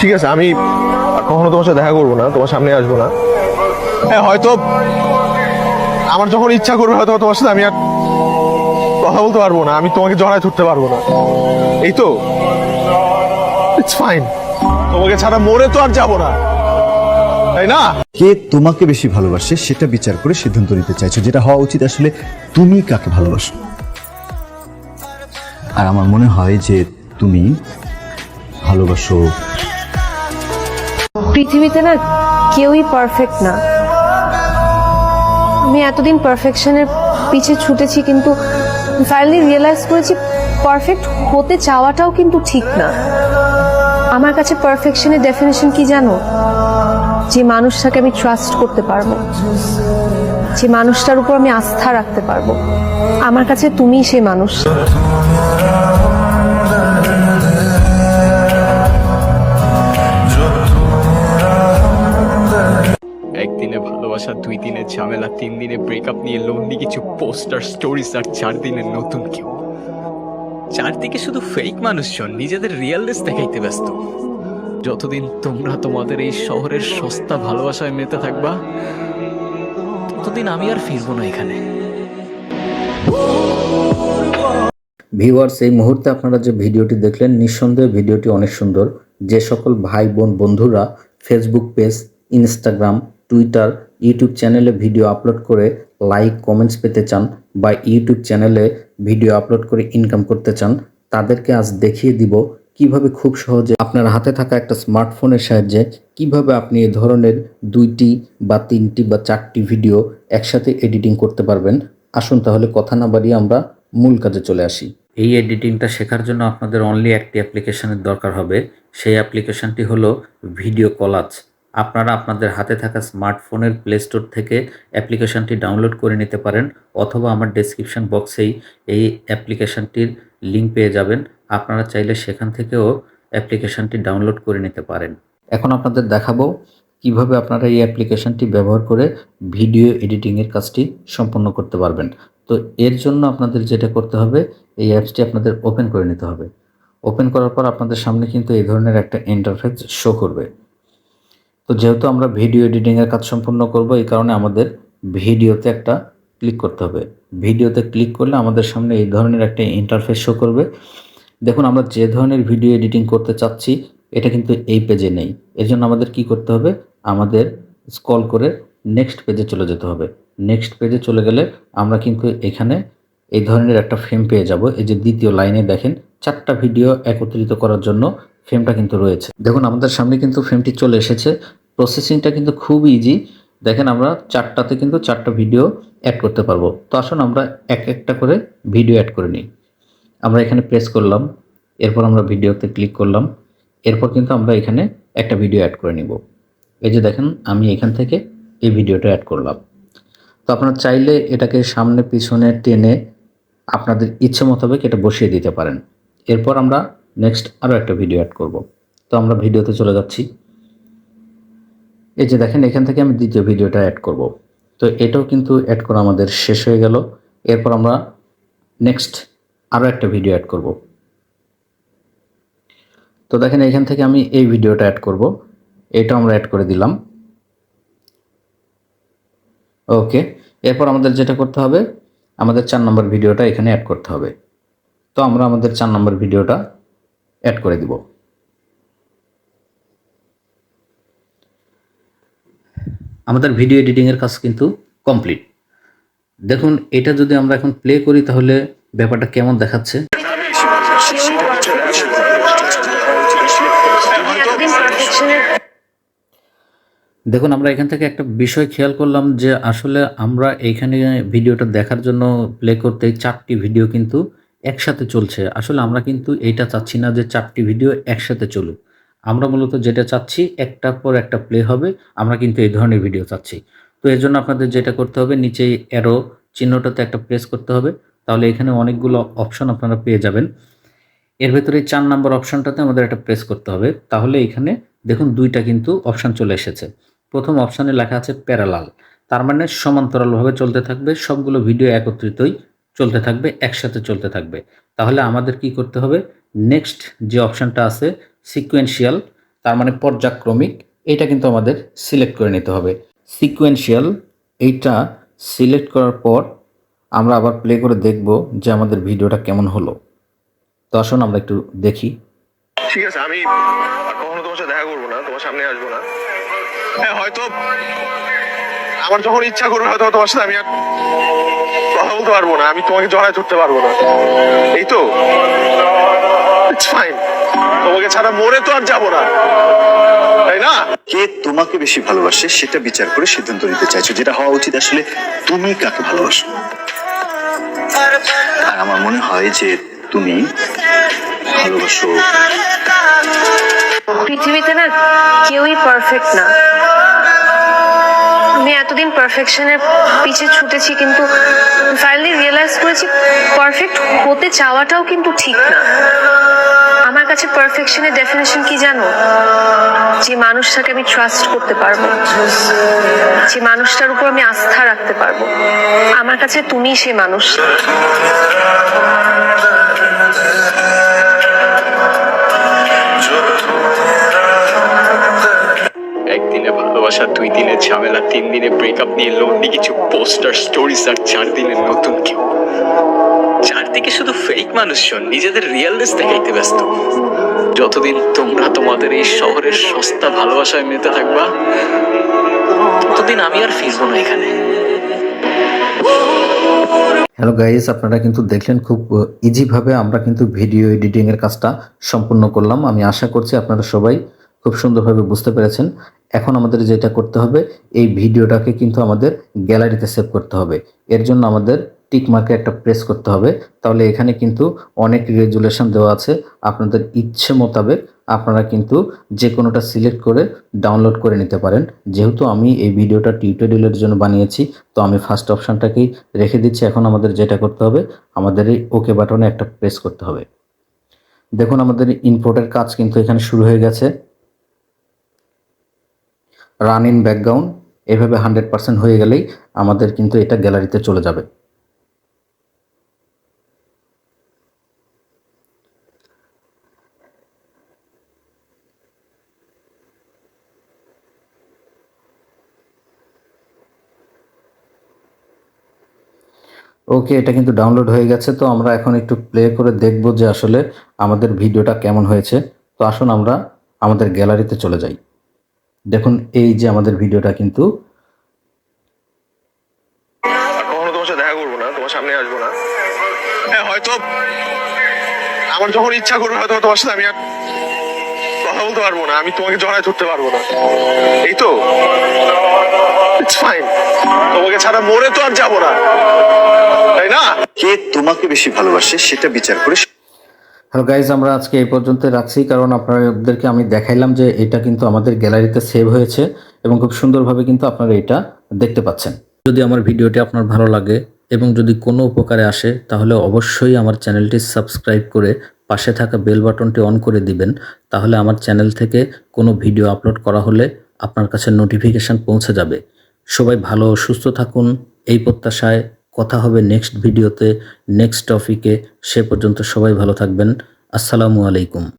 ঠিক আছে, আমি কখনো তোমার সাথে দেখা করবো না, তোমার সামনে আসবো না। হ্যাঁ, হয়তো আমার যখন ইচ্ছা করবে হয়তো তোমার সাথে আমি আর কথা বলতে পারবো না, আমি তোমাকে জড়ায় ধরতে পারবো না, এই তো। ইটস ফাইন, তোমাকে ছাড়া মরে তো আর যাবো না, তাই না? কে তোমাকে বেশি ভালোবাসে সেটা বিচার করে সিদ্ধান্ত নিতে চাইছো, যেটা হওয়া উচিত আসলে তুমি কাকে ভালোবাসো। আর আমার মনে হয় যে তুমি ভালোবাসো। পৃথিবীতে না কেউই পারফেক্ট না। আমি এতদিন পারফেকশনের পিছে ছুটেছি, কিন্তু ফাইনালি রিয়েলাইজ করেছি পারফেক্ট হতে চাওয়াটাও কিন্তু ঠিক না। আমার কাছে পারফেকশনের ডেফিনেশন কি জানো? যে মানুষটাকে আমি ট্রাস্ট করতে পারবো, যে মানুষটার উপর আমি আস্থা রাখতে পারবো। আমার কাছে তুমিই সেই মানুষ। একদিনে ভালোবাসা, 2 দিনে ঝামেলা, 3 দিনে ব্রেকআপ নিয়ে লোনলি কিছু পোস্টার স্টোরিজ, আর 4 দিনে নতুন কেউ। চারদিকে শুধু ফেক মানুষজন নিজেদের রিয়েলনেস দেখাইতে ব্যস্ত। যতদিন তোমরা তোমাদের এই শহরের সস্তা ভালোবাসায় মেতে থাকবা, ততদিন আমি আর ফিরবো না এখানে। ভিউয়ার্স, এই মুহূর্তে আপনারা যে ভিডিওটি দেখলেন, নিঃসন্দেহে ভিডিওটি অনেক সুন্দর। যে সকল ভাই বোন বন্ধুরা Facebook page, Instagram, Twitter, YouTube চ্যানেলে ভিডিও আপলোড করে লাইক কমেন্টস পেতে চান, বা ইউটিউব চ্যানেলে ভিডিও আপলোড করে ইনকাম করতে চান, তাদেরকে আজ দেখিয়ে দিব কিভাবে খুব সহজে আপনার হাতে থাকা একটা স্মার্টফোনের সাহায্যে কিভাবে আপনি এ ধরনের 2টি বা 3টি বা 4টি ভিডিও একসাথে এডিটিং করতে পারবেন। আসুন তাহলে কথা না বাড়িয়ে আমরা মূল কাজে চলে আসি। এই এডিটিংটা শেখার জন্য আপনাদের অনলি একটি অ্যাপ্লিকেশনের দরকার হবে। সেই অ্যাপ্লিকেশনটি হলো ভিডিও কলাজ। আপনারা আপনাদের হাতে থাকা স্মার্টফোনের প্লে স্টোর থেকে অ্যাপ্লিকেশনটি ডাউনলোড করে নিতে পারেন, অথবা আমার ডেসক্রিপশন বক্সেই এই অ্যাপ্লিকেশনটির লিঙ্ক পেয়ে যাবেন। আপনারা চাইলে সেখান থেকেও অ্যাপ্লিকেশনটি ডাউনলোড করে নিতে পারেন। এখন আপনাদের দেখাবো কিভাবে আপনারা এই অ্যাপ্লিকেশনটি ব্যবহার করে ভিডিও এডিটিংয়ের কাজটি সম্পন্ন করতে পারবেন। তো এর জন্য আপনাদের যেটা করতে হবে, এই অ্যাপসটি আপনাদের ওপেন করে নিতে হবে। ওপেন করার পর আপনাদের সামনে কিন্তু এই ধরনের একটা ইন্টারফেস শো করবে। তো যেহেতু আমরা ভিডিও এডিটিংয়ের কাজ সম্পন্ন করব, এই কারণে আমাদের ভিডিওতে একটা ক্লিক করতে হবে। ভিডিওতে ক্লিক করলে আমাদের সামনে এই ধরনের একটা ইন্টারফেস শো করবে। দেখুন, আমরা যে ধরনের ভিডিও এডিটিং করতে চাচ্ছি এটা কিন্তু এই পেজে নেই। এর জন্য আমাদের কি করতে হবে, আমাদের স্ক্রল করে নেক্সট পেজে চলে যেতে হবে। নেক্সট পেজে চলে গেলে আমরা কিন্তু এখানে এই ধরনের একটা ফ্রেম পেয়ে যাব। এই যে দ্বিতীয় লাইনে দেখেন 4টা ভিডিও একত্রিত করার জন্য ফ্রেমটা কিন্তু রয়েছে। দেখুন, আমাদের সামনে কিন্তু ফ্রেমটি চলে এসেছে। প্রসেসিংটা কিন্তু খুব ইজি। দেখেন, আমরা 4টাতে কিন্তু 4টা ভিডিও অ্যাড করতে পারবো। তো আসুন আমরা একটা করে ভিডিও অ্যাড করে নিই। আমরা এখানে প্রেস করলাম, এরপর আমরা ভিডিওতে ক্লিক করলাম, এরপর কিন্তু আমরা এখানে একটা ভিডিও অ্যাড করে নিব। এই যে দেখেন, আমি এখান থেকে এই ভিডিওটা অ্যাড করলাম। তো আপনারা চাইলে এটাকে সামনে পিছনে টেনে আপনাদের ইচ্ছে মোতাবেক এটা বসিয়ে দিতে পারেন। এরপর আমরা নেক্সট আরও একটা ভিডিও অ্যাড করব। তো আমরা ভিডিওতে চলে যাচ্ছি। এই যে দেখেন, এখান থেকে আমি দ্বিতীয় ভিডিওটা অ্যাড করব। তো এটাও কিন্তু অ্যাড করা আমাদের শেষ হয়ে গেল। এরপর আমরা নেক্সট আরও একটা ভিডিও অ্যাড করব। তো দেখেন, এখান থেকে আমি এই ভিডিওটা অ্যাড করব। এটা আমরা অ্যাড করে দিলাম। ওকে, এরপর আমাদের যেটা করতে হবে, আমাদের 4 নম্বর ভিডিওটা এখানে অ্যাড করতে হবে। তো আমরা আমাদের 4 নম্বর ভিডিওটা অ্যাড করে দিব। আমাদের ভিডিও এডিটিংয়ের কাজ কিন্তু কমপ্লিট। দেখুন, এটা যদি আমরা এখন প্লে করি তাহলে ব্যাপারটা কেমন দেখাচ্ছে। দেখুন, আমরা এখান থেকে একটা বিষয় খেয়াল করলাম যে আসলে আমরা এইখানে ভিডিওটা দেখার জন্য প্লে করতে 4টি ভিডিও কিন্তু একসাথে চলছে। আসলে আমরা কিন্তু এইটা চাচ্ছি না যে 4টি ভিডিও একসাথে চলুক। আমরা মূলত যেটা চাচ্ছি, একটার পর একটা প্লে হবে। আমরা কিন্তু এই ধরনের ভিডিও চাচ্ছি। তো এর জন্য আপনাদের যেটা করতে হবে, নিচে অ্যারো চিহ্নটাতে একটা প্রেস করতে হবে। তাহলে এখানে অনেকগুলো অপশন আপনারা পেয়ে যাবেন। এর ভেতরে 4 নম্বর অপশনটাতে আমাদের একটা প্রেস করতে হবে। তাহলে এখানে দেখুন 2টা কিন্তু অপশন চলে এসেছে। প্রথম অপশানে লেখা আছে প্যারালাল, তার মানে সমান্তরালভাবে চলতে থাকবে, সবগুলো ভিডিও একত্রিতই চলতে থাকবে, একসাথে চলতে থাকবে। তাহলে আমাদের কি করতে হবে, নেক্সট যে অপশানটা আছে সিকোয়েন্সিয়াল, তার মানে পর্যায়ক্রমিক, এইটা কিন্তু আমাদের সিলেক্ট করে নিতে হবে। সিকোয়েন্সিয়াল এইটা সিলেক্ট করার পর আমরা আবার প্লে করে দেখব যে আমাদের ভিডিওটা কেমন হলো। তো আসুন আমরা একটু দেখি। ঠিক আছে, আমি আর কখনো তোমার সাথে দেখা করবো না, তোমার সামনে আসবো না। হ্যাঁ, হয়তো আমার যখন ইচ্ছা করবে হয়তো তোমার সাথে আমি আর কথা বলতে পারবো না, আমি তোমাকে জড়ায় ধরতে পারবো না, এই তো। ইটস ফাইন, তোমাকে ছাড়া মরে তো আর যাবো না, তাই না? কে তোমাকে বেশি ভালোবাসে সেটা বিচার করে সিদ্ধান্ত নিতে চাইছো, যেটা হওয়া উচিত আসলে তুমি কাকে ভালোবাসো। আর আমার মনে হয় যে তুমি ভালোবাসো। পৃথিবীতে না কেউই পারফেক্ট না। আমি এতদিন পারফেকশনের পিছে ছুটেছি, কিন্তু ফাইনালি রিয়েলাইজ করেছি পারফেক্ট হতে চাওয়াটাও কিন্তু ঠিক না। আমার কাছে পারফেকশনের ডেফিনেশন কি জানো? যে মানুষটাকে আমি ট্রাস্ট করতে পারবো, যে মানুষটার উপর আমি আস্থা রাখতে পারবো। আমার কাছে তুমি সে মানুষ। একদিনে ভালোবাসা, 2 দিনের ঝামেলা, 3 দিনে ব্রেকআপ নিয়ে লোনলি কিছু পোস্টার স্টোরিজ, আর 4 দিনের নতুন কেউ। চারদিকে শুধু ফেক মানুষজন নিজেদের রিয়েলনেস দেখাইতে ব্যস্ত। যতদিন তোমরা তোমাদের এই শহরের সস্তা ভালোবাসায় মেতে থাকবা, ততদিন আমি আর ফিরবো না এখানে। হ্যালো গাইস, আপনারা কিন্তু দেখলেন খুব ইজিভাবে আমরা কিন্তু ভিডিও এডিটিংয়ের কাজটা সম্পূর্ণ করলাম। আমি আশা করছি আপনারা সবাই খুব সুন্দরভাবে বুঝতে পেরেছেন। এখন আমাদের যেটা করতে হবে, এই ভিডিওটাকে কিন্তু আমাদের গ্যালারিতে সেভ করতে হবে। এর জন্য আমাদের টিক মার্কে একটা প্রেস করতে হবে। তাহলে এখানে কিন্তু অনেক রেজুলেশন দেওয়া আছে, আপনাদের ইচ্ছে মোতাবেক আপনারা কিন্তু যে কোনোটা সিলেক্ট করে ডাউনলোড করে নিতে পারেন। যেহেতু আমি এই ভিডিওটা টিউটোরিয়ালের জন্য বানিয়েছি, তো আমি ফার্স্ট অপশানটাকেই রেখে দিচ্ছি। এখন আমাদের যেটা করতে হবে, আমাদের এই ওকে বাটনে একটা প্রেস করতে হবে। দেখুন আমাদের ইনপোর্টের কাজ কিন্তু এখানে শুরু হয়ে গেছে। রান ইন ব্যাকগ্রাউন্ড এভাবে 100% হয়ে গেলেই আমাদের কিন্তু এটা গ্যালারিতে চলে যাবে। ওকে, এটা কিন্তু ডাউনলোড হয়ে গেছে। তো আমরা এখন একটু প্লে করে দেখব যে আসলে আমাদের ভিডিওটা কেমন হয়েছে। তো আসুন আমরা আমাদের গ্যালারিতে চলে যাই। দেখুন এই যে আমাদের ভিডিওটা কিন্তু আর কখনো তোমার সাথে দেখা করবো না, তোমার সামনে আসবো না। হ্যাঁ, হয়তো আমার যখন ইচ্ছা করবে হয়তো তোমার সাথে আমি আর কথা বলতে পারবো না, আমি তোমাকে জড়ায় ধরতে পারবো না, এই তো। ইটস ফাইন, তোমাকে ছাড়া মরে তো আর যাবো না, তাই না? কে তোমাকে বেশি ভালোবাসে সেটা বিচার করে। হ্যালো গাইজ, আমরা আজকে এই পর্যন্ত রাখছি, কারণ আপনাদেরকে আমি দেখাইলাম যে এটা কিন্তু আমাদের গ্যালারিতে সেভ হয়েছে এবং খুব সুন্দরভাবে কিন্তু আপনারা এটা দেখতে পাচ্ছেন। যদি আমার ভিডিওটি আপনার ভালো লাগে এবং যদি কোনো উপকারে আসে, তাহলে অবশ্যই আমার চ্যানেলটি সাবস্ক্রাইব করে পাশে থাকা বেল বাটনটি অন করে দিবেন। তাহলে আমার চ্যানেল থেকে কোনো ভিডিও আপলোড করা হলে আপনার কাছে নোটিফিকেশান পৌঁছে যাবে। সবাই ভালো ও সুস্থ থাকুন এই প্রত্যাশায়। কথা হবে নেক্সট ভিডিওতে, নেক্সট টপিকে। সে পর্যন্ত সবাই ভালো থাকবেন। আসসালামু আলাইকুম।